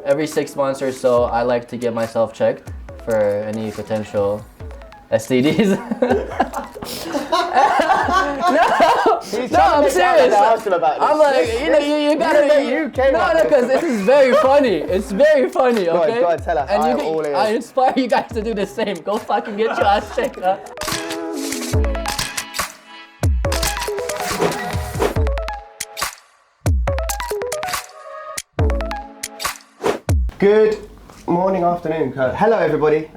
every 6 months or so, I like to get myself checked for any potential STDs. No, I'm serious. I'm like, you gotta. No, because this is very funny. It's very funny, okay? Go on, tell us. And I inspire you guys to do the same. Go fucking get your ass checked, huh? Good morning, afternoon. Hello, everybody.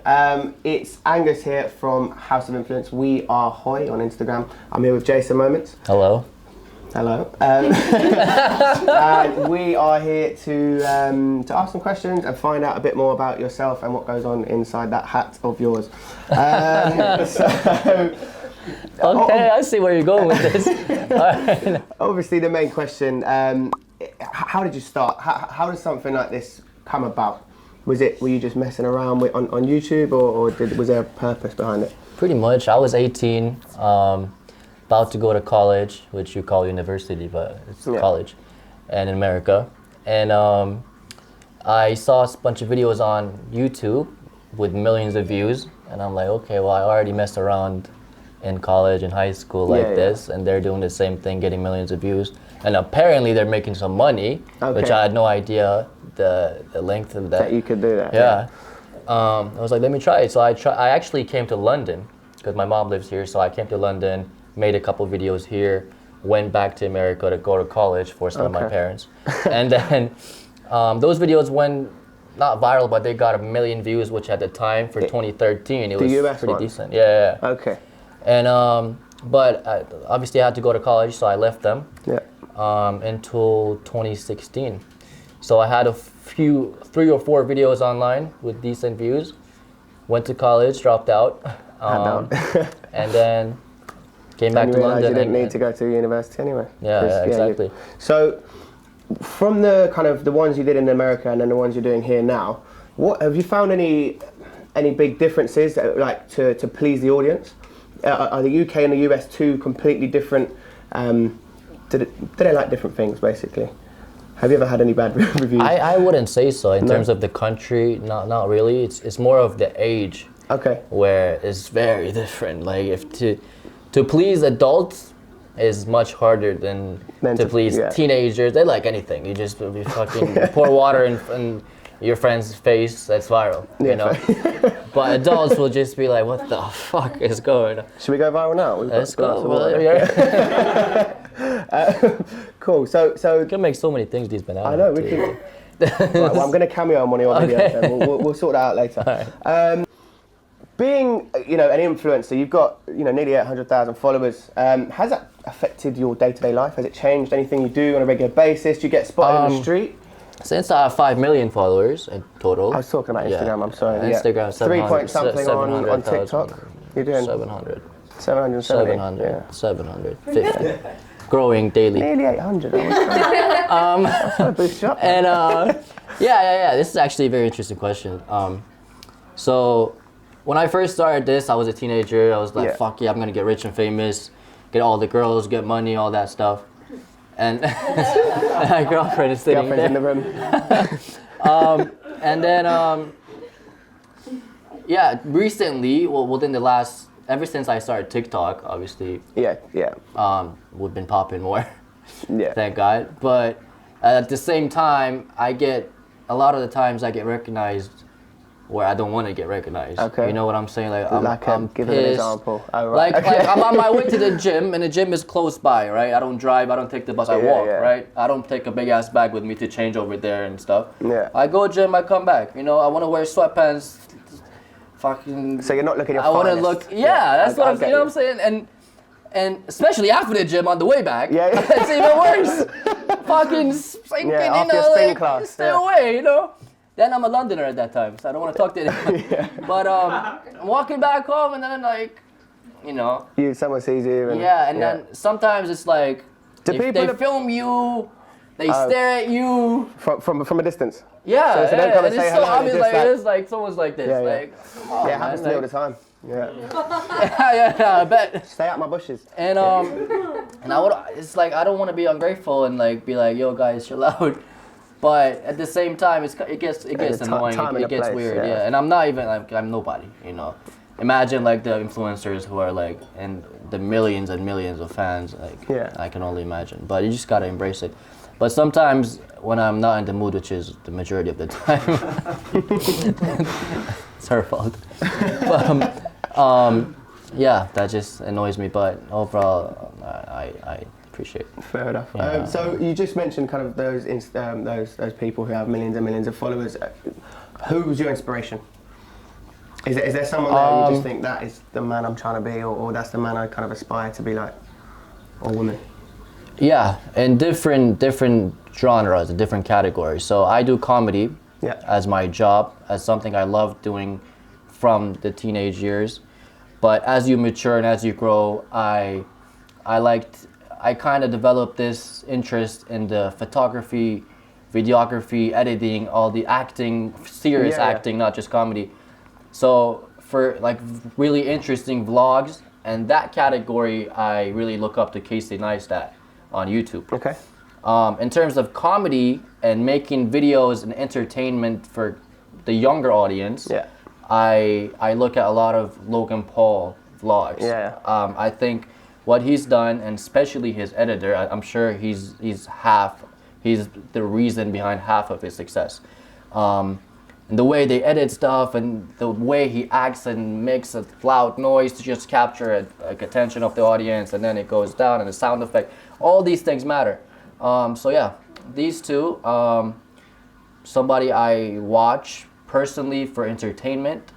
It's Angus here from House of Influence. We are Hoy on Instagram. I'm here with Jason Moments. Hello. Hello. And we are here to ask some questions and find out a bit more about yourself and what goes on inside that hat of yours. Okay, I see where you're going with this. Right. Obviously, the main question: how did you start? How does something like this come about? Were you just messing around on YouTube, or was there a purpose behind it? Pretty much. I was 18, about to go to college, which you call university, but it's college, and in America. And I saw a bunch of videos on YouTube with millions of views, and I'm like, okay, well, I already messed around in college and high school like this, and they're doing the same thing, getting millions of views. And apparently they're making some money, which I had no idea the length of that. That you could do that. Yeah. I was like, let me try it. So I actually came to London because my mom lives here. So I came to London, made a couple videos here, went back to America to go to college for some of my parents. And then those videos went not viral, but they got 1 million views, which at the time for 2013, it was US pretty ones? decent. Yeah. Okay. And but obviously I had to go to college, so I left them. Yeah. Until 2016. So I had a few, 3 or 4 videos online with decent views. Went to college, dropped out, and then came back to London. You didn't need to go to university anyway. Yeah, exactly. So, from the kind of the ones you did in America and then the ones you're doing here now, what have you found any big differences like to please the audience? Are the UK and the US two completely different? Do they like different things, basically? Have you ever had any bad reviews? I wouldn't say so. In terms of the country, not really. It's more of the age. Okay. Where it's very different. Like if to please adults is much harder than to please teenagers. They like anything. You just fucking pour water in your friend's face, that's viral, you know? But adults will just be like, what the fuck is going on? Should we go viral now? Let's go. Cool, so... You can make so many things these bananas. I know, we can... Right, well, I'm going to cameo on one of your videos, then. We'll sort that out later. Right. Being, an influencer, you've got, nearly 800,000 followers. Has that affected your day-to-day life? Has it changed anything you do on a regular basis? Do you get spotted in the street? Since I have 5 million followers in total. I was talking about Instagram, I'm sorry. Instagram, 3 point something on TikTok. You're doing 700. 770. 750. Growing daily. Nearly 800. That's a boost you up. And yeah. This is actually a very interesting question. So when I first started this, I was a teenager. I was like, fuck yeah, I'm gonna get rich and famous, get all the girls, get money, all that stuff. And my girlfriend is sitting there. In the room. And then, recently, within the last, ever since I started TikTok, obviously. We've been popping more. Thank God. But at the same time, a lot of the times I get recognized where I don't want to get recognized. Okay. You know what I'm saying? Like I'm give pissed. An example. Oh, right. Like I'm on my way to the gym, and the gym is close by, right? I don't drive, I don't take the bus, I walk, right? I don't take a big ass bag with me to change over there and stuff. Yeah. I go gym, I come back. I want to wear sweatpants. Fucking. So you're not looking your finest. I want to look. Yeah, that's what I'm. You know what I'm saying? And especially after the gym on the way back. Yeah. It's even worse. Fucking sinking, class. Stay away, Then I'm a Londoner at that time, so I don't want to talk to anyone. But I'm walking back home, and then someone sees you. And, then sometimes it's like they film you, they stare at you from a distance. Yeah, so they come and say hello. Obvious, it's like someone's like this. It happens to me all the time. Yeah. I bet. Stay out my bushes. And it's like I don't want to be ungrateful and like be like, yo guys, chill out. But at the same time, it gets annoying. It gets weird. Yeah. And I'm not even like I'm nobody. You know, imagine like the influencers who are like and the millions and millions of fans. Like I can only imagine. But you just gotta embrace it. But sometimes when I'm not in the mood, which is the majority of the time, it's her fault. But yeah, that just annoys me. But overall, I appreciate it. Fair enough. Yeah. So you just mentioned kind of those people who have millions and millions of followers. Who was your inspiration? Is there someone there you just think that is the man I'm trying to be, or that's the man I kind of aspire to be like, or woman? Yeah, in different genres, different categories. So I do comedy as my job, as something I love doing from the teenage years. But as you mature and as you grow, I kind of developed this interest in the photography, videography, editing, all the acting, serious acting, not just comedy. So for like really interesting vlogs, and that category, I really look up to Casey Neistat on YouTube. Okay. In terms of comedy and making videos and entertainment for the younger audience, I look at a lot of Logan Paul vlogs. I think what he's done, and especially his editor, I'm sure he's the reason behind half of his success. And the way they edit stuff and the way he acts and makes a loud noise to just capture attention of the audience, and then it goes down and the sound effect, all these things matter. So yeah, these two, somebody I watch personally for entertainment.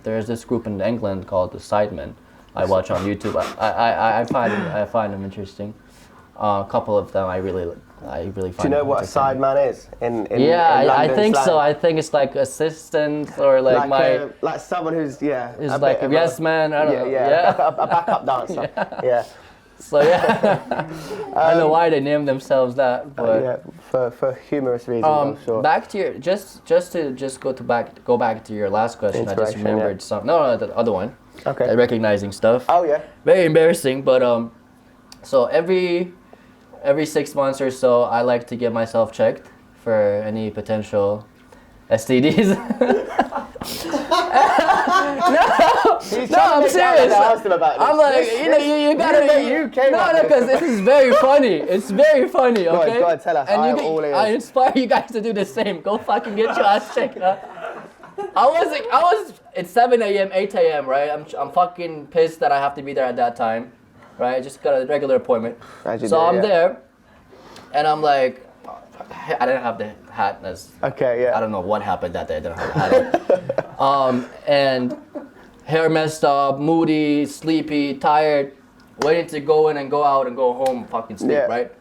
There's this group in England called the Sidemen. I watch on YouTube. I find them interesting. A couple of them I really find. Do you know what a sideman is? In I think slang? So. I think it's like assistant or like someone who's is like a yes man. I don't know. A backup dancer. Yeah. So yeah, I don't know why they named themselves that, but for humorous reasons, I'm sure. Back to your go back to your last question. I just remembered some. No, the other one. Okay. Recognizing stuff. Oh yeah. Very embarrassing, but so every 6 months or so, I like to get myself checked for any potential STDs. No, I'm serious. I'm like, you gotta. Because this is very funny. It's very funny, okay? Go on, tell us. And I inspire you guys to do the same. Go fucking get your ass checked. It's 7 a.m., 8 a.m., right? I'm fucking pissed that I have to be there at that time, right? Just got a regular appointment. So I'm there, and I'm like, I didn't have the hat. I don't know what happened that day. I didn't have the hat on. And hair messed up, moody, sleepy, tired, waiting to go in and go out and go home, fucking sleep, right?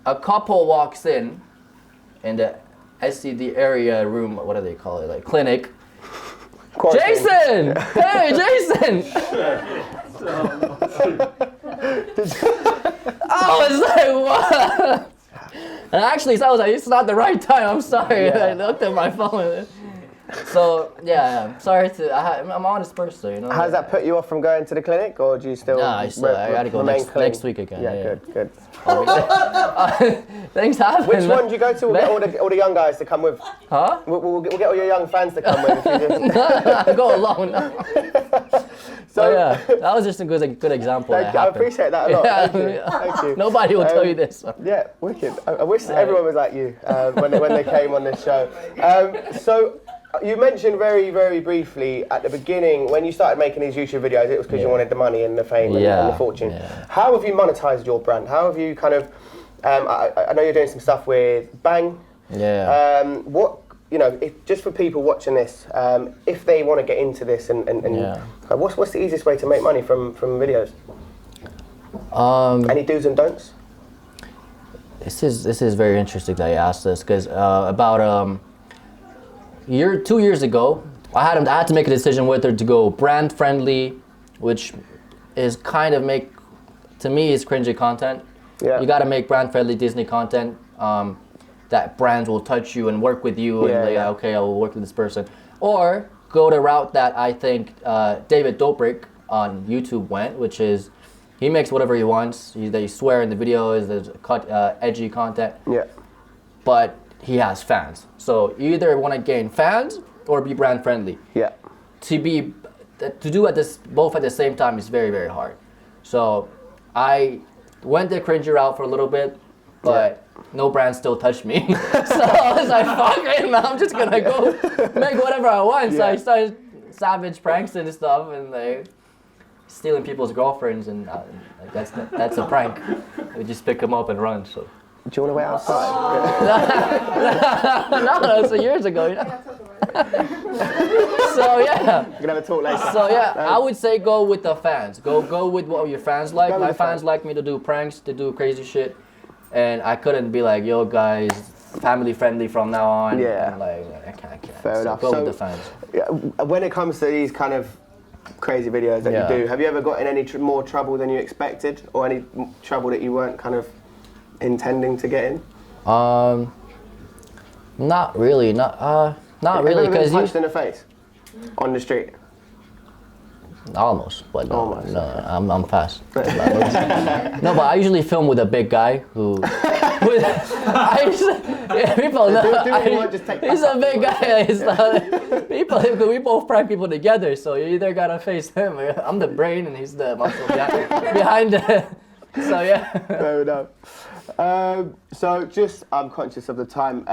A couple walks in the SCD area room, what do they call it, like clinic. Jason! Hey, Jason! I was like, what? And actually, I was like, it's not the right time, I'm sorry. I looked at my phone. So, sorry I'm an honest person, you know. Has that put you off from going to the clinic, or do you still? No, I gotta go next week again. Yeah, good. Things happen. Which one do you go to? We'll get all the young guys to come with. Huh? We'll get all your young fans to come with. If you just... I go alone now. So that was just a good example. I appreciate that a lot. Thank you. Nobody will tell you this. Yeah, wicked. I wish everyone was like you when they came on this show. So you mentioned very, very briefly at the beginning when you started making these YouTube videos, it was because you wanted the money and the fame and the fortune. Yeah. How have you monetized your brand? How have you kind of? I know you're doing some stuff with Bang. Yeah. What? Just for people watching this, if they want to get into this, and what's the easiest way to make money from videos? Any do's and don'ts? This is very interesting that you asked this, because about 2 years ago, I had to make a decision whether to go brand friendly, which is kind of to me is cringy content. Yeah. You got to make brand friendly Disney content. That brands will touch you and work with you, okay, I will work with this person. Or go the route that I think David Dobrik on YouTube went, which is he makes whatever he wants. They swear in the videos, there's edgy content. Yeah. but he has fans. So you either want to gain fans or be brand friendly. Yeah. To do both at the same time is very, very hard. So I went the cringy route for a little bit, but no brand still touched me. So I was like, fuck it, I'm just gonna go make whatever I want. So I started savage pranks and stuff, and like stealing people's girlfriends, and like that's a prank. We just pick them up and run. So. Do you want to wait outside? No, that's years ago. You know? So yeah. We're gonna have a talk later. So yeah, I would say go with the fans. Go with what your fans like. My fans like me to do pranks, to do crazy shit, and I couldn't be like, yo guys, family friendly from now on. Yeah. Like I can't. Fair enough. Go with the fans. When it comes to these kind of crazy videos that you do, have you ever got in any more trouble than you expected, or any trouble that you weren't kind of intending to get in? Not really. Not really. Have you ever been punched in the face on the street? Almost, but no, Almost, no, I'm fast. No, but I usually film with a big guy who. People know. He's a big guy. We both prank people together, so you either gotta face him, or I'm the brain and he's the muscle behind it. So yeah. Fair enough. So just, I'm conscious of the time.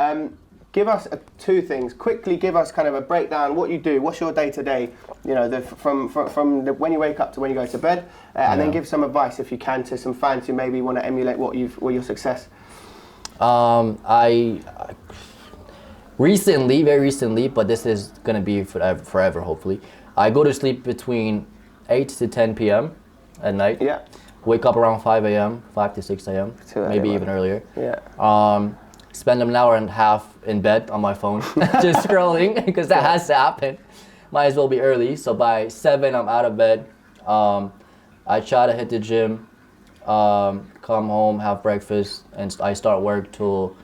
Give us two things. Quickly give us kind of a breakdown, what you do, what's your day-to-day, you know, from when you wake up to when you go to bed, and then give some advice, if you can, to some fans who maybe want to emulate your success. I very recently, but this is going to be forever, hopefully. I go to sleep between 8 to 10 p.m. at night. Yeah. Wake up around 5 a.m., 5 to 6 a.m., maybe even earlier. Yeah. Spend an hour and a half in bed on my phone, just scrolling, because that has to happen. Might as well be early. So by 7, I'm out of bed. I try to hit the gym, come home, have breakfast, and I start work till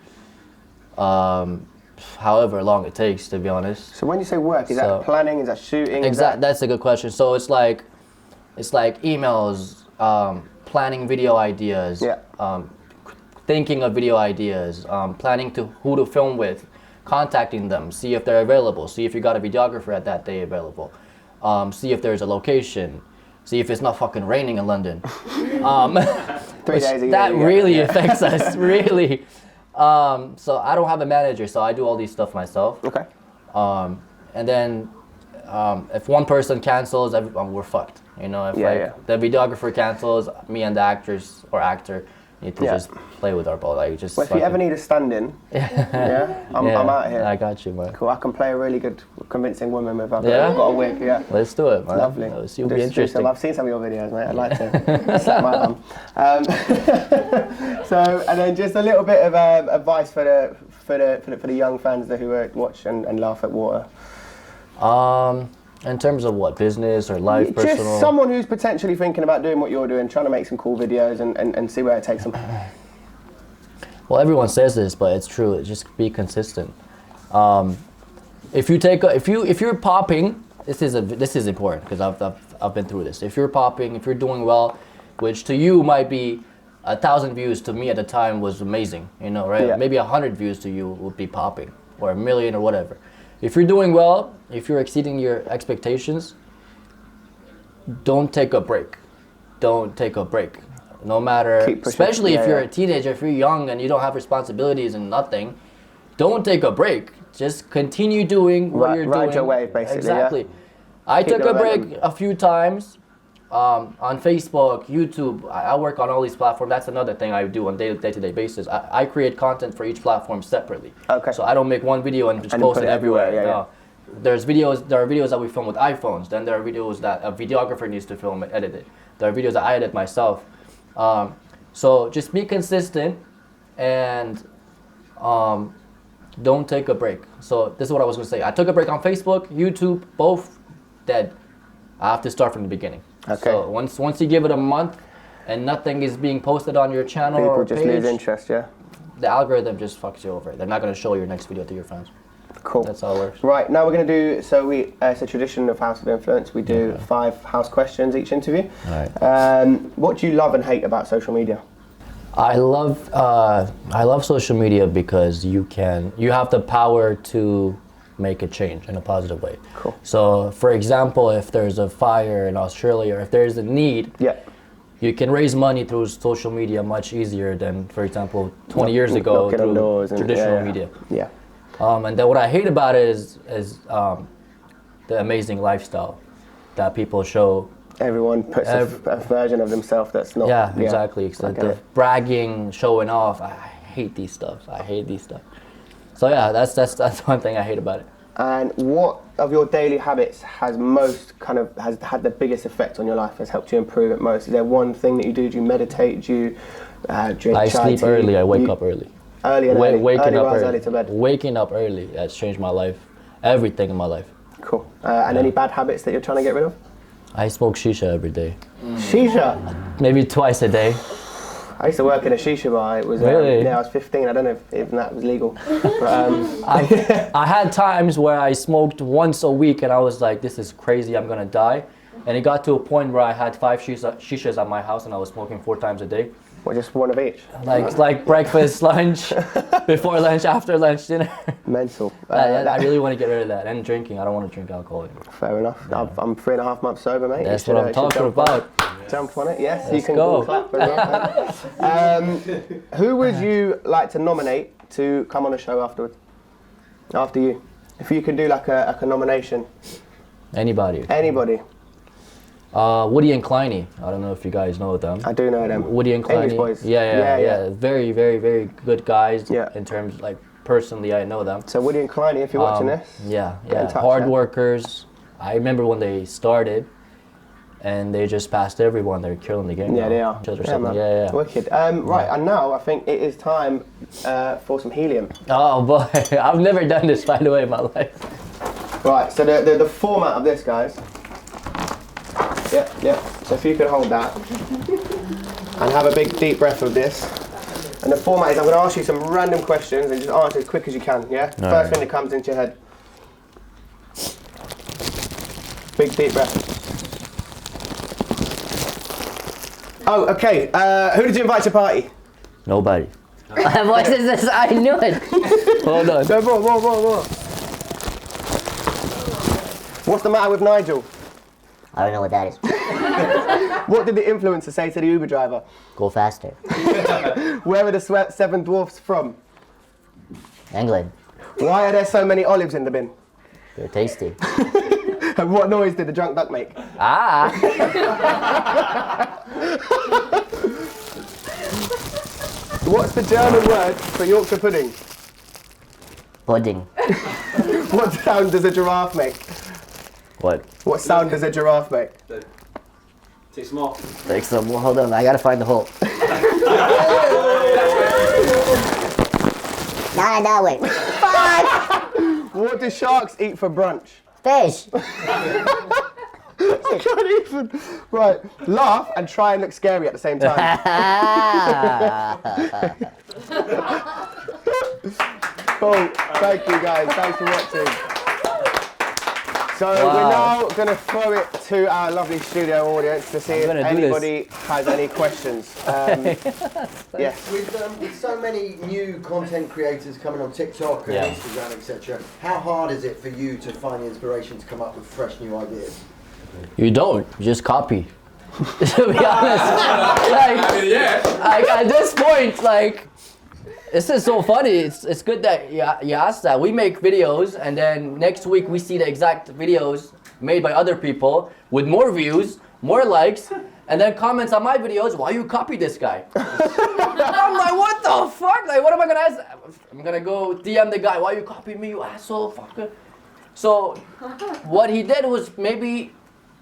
however long it takes, to be honest. So when you say work, is that planning? Is that shooting? Exactly. That's a good question. So it's like emails, planning video ideas. Yeah. Thinking of video ideas, planning who to film with, contacting them, see if they're available, see if you got a videographer at that day available, see if there's a location, see if it's not fucking raining in London. 3 days a year, that really affects us, really. So I don't have a manager, so I do all these stuff myself. Okay. And then if one person cancels, we're fucked. You know, if the videographer cancels, me and the actor need to just play with our ball. Like, just. Well, if you ever need a stand-in, I'm out here. I got you, man. Cool. I can play a really good, convincing woman if I've got a wig. Yeah. Let's do it, man. Lovely. It'll be interesting. I've seen some of your videos, mate. I'd like to slap my arm. So, and then just a little bit of advice for the young fans who watch and laugh at water. In terms of what, business or life, personal? Just someone who's potentially thinking about doing what you're doing, trying to make some cool videos and see where it takes them. Well, everyone says this, but it's true. Just be consistent. If you're popping, this is important, because I've been through this. If you're popping, if you're doing well, which to you might be 1,000 views, to me at the time was amazing, you know, right? Yeah. Maybe 100 views to you would be popping, or 1 million or whatever. If you're doing well, if you're exceeding your expectations, don't take a break. Don't take a break. No matter, especially if you're a teenager, if you're young and you don't have responsibilities and nothing, don't take a break. Just continue doing what you're doing. Ride your wave, basically. Exactly. Yeah. I took a break a few times on Facebook, YouTube. I work on all these platforms. That's another thing I do on day-to-day basis. I create content for each platform separately. Okay. So I don't make one video and just post it everywhere. No. There are videos that we film with iPhones. Then there are videos that a videographer needs to film and edit it. There are videos that I edit myself. So just be consistent and don't take a break. So this is what I was going to say. I took a break on Facebook, YouTube, both dead. I have to start from the beginning. Okay. So once you give it a month and nothing is being posted on your channel or page, people just lose interest, yeah. The algorithm just fucks you over. They're not going to show your next video to your friends. Cool. That's how it works. Right, now we're going to do, it's a tradition of House of Influence. We do 5 house questions each interview. All right. What do you love and hate about social media? I love social media because you have the power to make a change in a positive way. Cool. So, for example, if there's a fire in Australia, or if there's a need, Yeah. you can raise money through social media much easier than, for example, 20 years ago Knocking on doors through and- traditional yeah. media. Yeah. And then what I hate about it is the amazing lifestyle that people show. Everyone puts a version of themselves that's not. Yeah, exactly. So Okay. the bragging, showing off, I hate these stuff. I hate these stuff. So yeah, that's one thing I hate about it. And what of your daily habits has had the biggest effect on your life? Has helped you improve it most? Is there one thing that you do? Do you meditate? Do you drink I chai sleep tea? early. I wake up early. Early and early. Waking Early up rise, early. early to bed. Waking up early has changed my life. Everything in my life. Cool. And any bad habits that you're trying to get rid of? I smoke shisha every day. Shisha. Maybe twice a day. I used to work in a shisha bar. It was Really? I was 15. I don't know if even that was legal. But, I had times where I smoked once a week and I was like, this is crazy, I'm gonna die. And it got to a point where I had 5 shishas at my house and I was smoking 4 times a day. well, just one of each. Like breakfast, lunch, before lunch, after lunch, dinner. Mental. I really want to get rid of that. And drinking, I don't want to drink alcohol anymore. Fair enough. I'm 3.5 months sober, mate. That's You what I'm should talking about. Jump on it, yes. Let's you can go. clap as well. Who would you like to nominate to come on the show afterwards? After you? If you could do like a nomination. Anybody. Anybody. Woody and Kleiny. I don't know if you guys know them. I do know them. Woody and Kleiny. English boys. Yeah. Very, very, very good guys. Yeah. In terms, like, personally, I know them. So Woody and Kleiny, if you're watching this. Yeah. Get in touch, Hard yeah. workers. I remember when they started, and they just passed everyone. They're killing the game. Yeah, now. they are. Just or Yeah, something. man. Yeah. Wicked. Right, and now I think it is time for some helium. Oh boy, I've never done this, by the way, in my life. Right, so the format of this, guys. Yeah. So if you could hold that and have a big deep breath of this. And the format is I'm going to ask you some random questions and just answer as quick as you can, yeah? First thing that comes into your head. Big deep breath. Oh, okay. Who did you invite to your party? Nobody. What is this? I knew it. Hold on. No, more. What's the matter with Nigel? I don't know what that is. What did the influencer say to the Uber driver? Go faster. Where are the seven dwarfs from? England. Why are there so many olives in the bin? They're tasty. And what noise did the drunk duck make? Ah. What's the German word for Yorkshire pudding? Pudding. What sound does a giraffe make? What? What sound does a giraffe make? Take some off. Take some. Hold on, I gotta find the hole. Not that way. What do sharks eat for brunch? Fish. I can't even. Right, laugh and try and look scary at the same time. Cool. Thank you guys. Thanks for watching. So we're now going to throw it to our lovely studio audience to see if anybody has any questions. Yes. With so many new content creators coming on TikTok and Instagram, etc., how hard is it for you to find the inspiration to come up with fresh new ideas? You don't. You just copy. To be honest, like at this point, like, this is so funny. It's good that you asked that. We make videos, and then next week we see the exact videos made by other people with more views, more likes, and then comments on my videos. Why you copy this guy? I'm like, what the fuck? Like, what am I gonna ask? I'm gonna go DM the guy. Why you copy me, you asshole, fucker? So what he did was maybe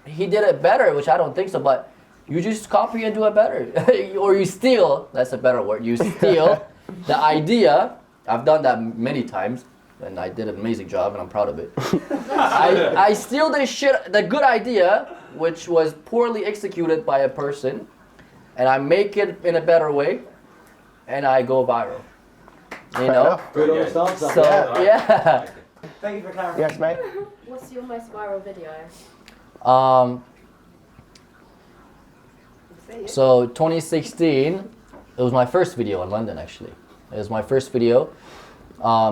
he did it better, which I don't think so, but you just copy and do it better. Or you steal, that's a better word, you steal the idea. I've done that many times, and I did an amazing job, and I'm proud of it. I steal the good idea, which was poorly executed by a person, and I make it in a better way, and I go viral. You know? Good on the start. So, yeah. Thank you for clarifying. Yes, mate. What's your most viral video? So 2016, it was my first video in London actually. It was my first video.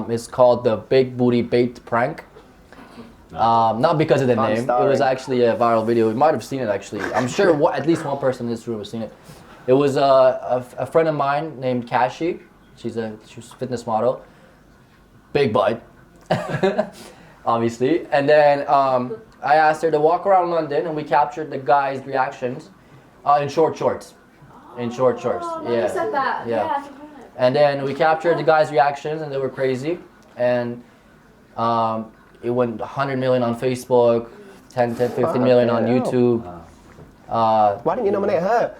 It's called the Big Booty Bait Prank. Not because of the name. It was actually a viral video. You might have seen it actually. I'm sure at least one person in this room has seen it. It was a friend of mine named Kashi. She's a fitness model. Big butt, obviously. And then I asked her to walk around London, and we captured the guys' reactions in short shorts. In short shorts. Oh, you said that. Yeah. I think I know. And then we captured the guys' reactions, and they were crazy. And it went 100 million on Facebook, 50 million on YouTube. Why didn't you nominate her?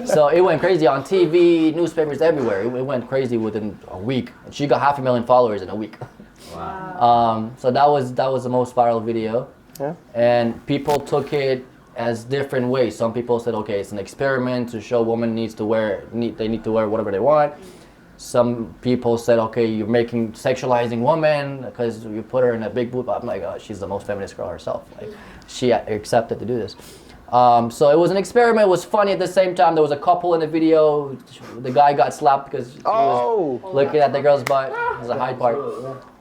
So it went crazy on TV, newspapers, everywhere. It went crazy within a week. She got 500,000 followers in a week. Wow. So that was the most viral video. Yeah. And people took it as different ways. Some people said, okay, it's an experiment to show women they need to wear whatever they want. Some people said, okay, you're sexualizing women because you put her in a big boob. I'm like, oh, she's the most feminist girl herself. Like, she accepted to do this. So it was an experiment. It was funny at the same time. There was a couple in the video. The guy got slapped because he was looking at the girl's butt. It was a high part.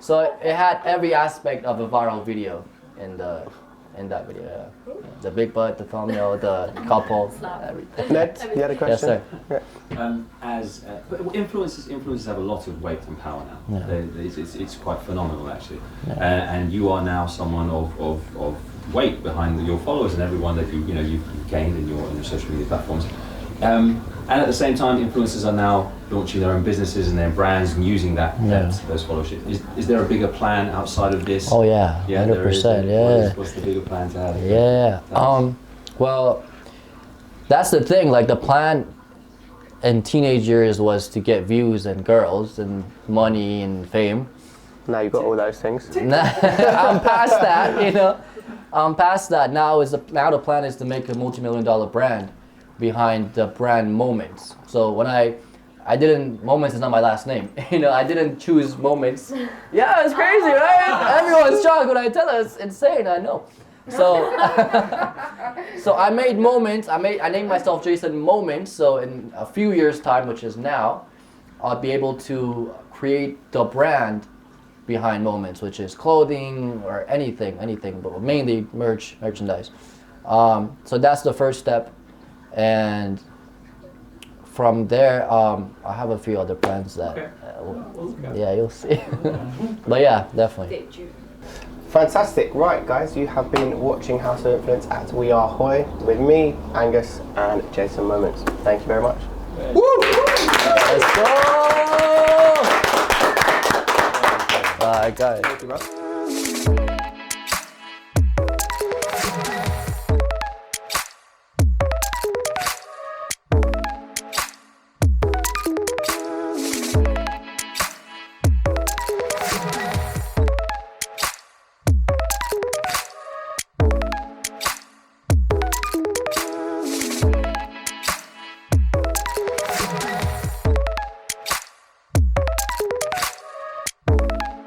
So it had every aspect of a viral video in that video. Yeah. The big butt, the thumbnail, the couple, everything. Ned, you had a question? Yes, Yeah. But influencers have a lot of weight and power now. Yeah. It's quite phenomenal actually. And you are now someone of weight behind your followers and everyone that you've gained in your social media platforms. And at the same time, influencers are now launching their own businesses and their brands and using those followership. Is there a bigger plan outside of this? Oh yeah, 100%. Yeah. What's the bigger plan to have? Yeah. Well, that's the thing. Like the plan in teenage years was to get views and girls and money and fame. Now you've got all those things. I'm past that. I'm past that. Now the plan is to make a multi-million-dollar brand behind the brand Moments. So when Moments is not my last name. I didn't choose Moments. Yeah, it's crazy, right? Everyone's shocked when I tell us. It's insane, I know. So so I made Moments. I named myself Jason Moments. So in a few years' time, which is now, I'll be able to create the brand behind Moments, which is clothing or anything, but mainly merchandise. So that's the first step. And from there, I have a few other plans that, yeah, you'll see. But yeah, definitely. Fantastic. Right, guys, you have been watching House of Influence at We Are Hoy with me, Angus, and Jason Moments. Thank you very much. Woo! Let's go! All right, guys. Thank you, bro.